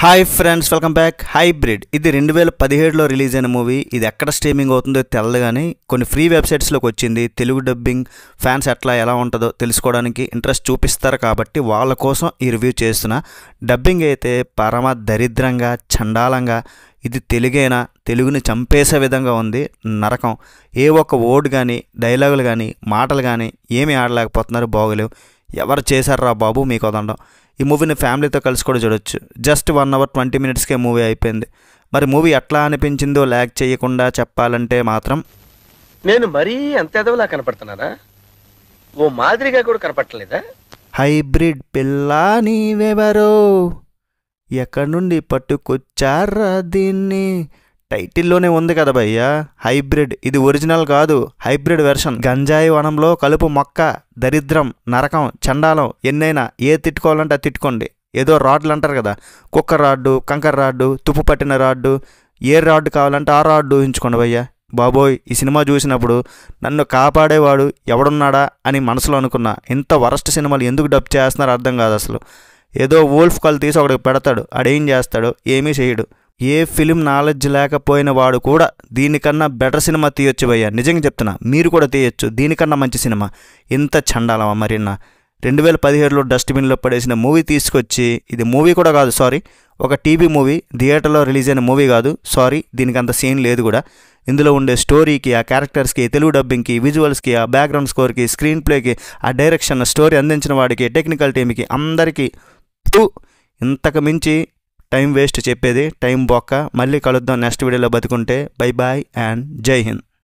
Hi friends, welcome back. Hybrid ఇది 2017లో release అయిన movie. ఇది ఎక్కడ స్ట్రీమింగ్ అవుతుందో తెలదు కానీ కొన్ని ఫ్రీ వెబ్సైట్స్లోకి వచ్చింది. తెలుగు డబ్బింగ్ ఫ్యాన్స్ ఎలా ఉంటుందో తెలుసుకోవడానికి ఇంట్రెస్ట్ చూపిస్తారు కాబట్టి వాళ్ళ కోసం ఈ రివ్యూ చేస్తున్నా. డబ్బింగ్ అయితే పరమ దరిద్రంగా చండాలంగా, ఇది తెలుగైనా తెలుగుని చంపేసే విధంగా ఉంది. నరకం. ఏ ఒక్క వర్డ్ కానీ డైలాగులు కానీ మాటలు కానీ ఏమీ ఆడలేకపోతున్నారు. బాగోలేవు. ఎవరు చేశారా బాబు మీకు వదండం. ఈ మూవీని ఫ్యామిలీతో కలిసి కూడా చూడొచ్చు. జస్ట్ 1 hour 20 minutesకే మూవీ అయిపోయింది. మరి మూవీ ఎట్లా అనిపించిందో ల్యాగ్ చేయకుండా చెప్పాలంటే మాత్రం నేను మరీ అంత ఎదవలా కనపడుతున్నారా? ఓ మాదిరిగా కూడా కనపడలేదా? హైబ్రిడ్ పిల్ల నీవెవరో, ఎక్కడి నుండి పట్టుకొచ్చారా దీన్ని? టైటిల్లోనే ఉంది కదా భయ్యా, హైబ్రిడ్. ఇది ఒరిజినల్ కాదు, హైబ్రిడ్ వెర్షన్. గంజాయి వనంలో కలుపు మొక్క. దరిద్రం, నరకం, చండాలం. ఎన్నైనా తిట్టుకోవాలంటే అది తిట్టుకోండి. ఏదో రాడ్లు అంటారు కదా, కుక్క రాడ్డు, కంకర రాడ్డు, తుప్పు పట్టిన రాడ్డు. ఏ రాడ్డు కావాలంటే ఆ రాడ్డు ఊహించుకోండి భయ్యా. బాబోయ్, ఈ సినిమా చూసినప్పుడు నన్ను కాపాడేవాడు ఎవడున్నాడా అని మనసులో అనుకున్నా. ఇంత వరస్ట్ సినిమాలు ఎందుకు డబ్ చేస్తున్నారో అర్థం కాదు అసలు. ఏదో వోల్ఫ్ కాల్ తీసి ఒకడికి పెడతాడు, ఆడేం చేస్తాడు? ఏమీ చేయడు. ఏ ఫిలిం నాలెడ్జ్ లేకపోయిన వాడు కూడా దీనికన్నా బెటర్ సినిమా తీయొచ్చు భయ్యా. నిజంగా చెప్తున్నా, మీరు కూడా తీయొచ్చు దీనికన్నా మంచి సినిమా. ఇంత చండాలమా మరిన్నా? 2017లో డస్ట్బిన్లో పడేసిన మూవీ తీసుకొచ్చి, ఇది మూవీ కూడా కాదు, సారీ, ఒక టీవీ మూవీ, థియేటర్లో రిలీజ్ అయిన మూవీ కాదు, సారీ, దీనికి అంత సీన్ లేదు కూడా. ఇందులో ఉండే స్టోరీకి, ఆ క్యారెక్టర్స్కి, తెలుగు డబ్బింగ్కి, విజువల్స్కి, ఆ బ్యాక్గ్రౌండ్ స్కోర్కి, స్క్రీన్ ప్లేకి, ఆ డైరెక్షన్, స్టోరీ అందించిన వాడికి, టెక్నికల్ టీమ్కి, అందరికీ ఇంతకు మించి టైం వేస్ట్ చెప్పేది. టైం బొక్క. మళ్ళీ కలుద్దాం నెక్స్ట్ వీడియోలో. బతుకుంటే బై బాయ్ అండ్ జై హింద్.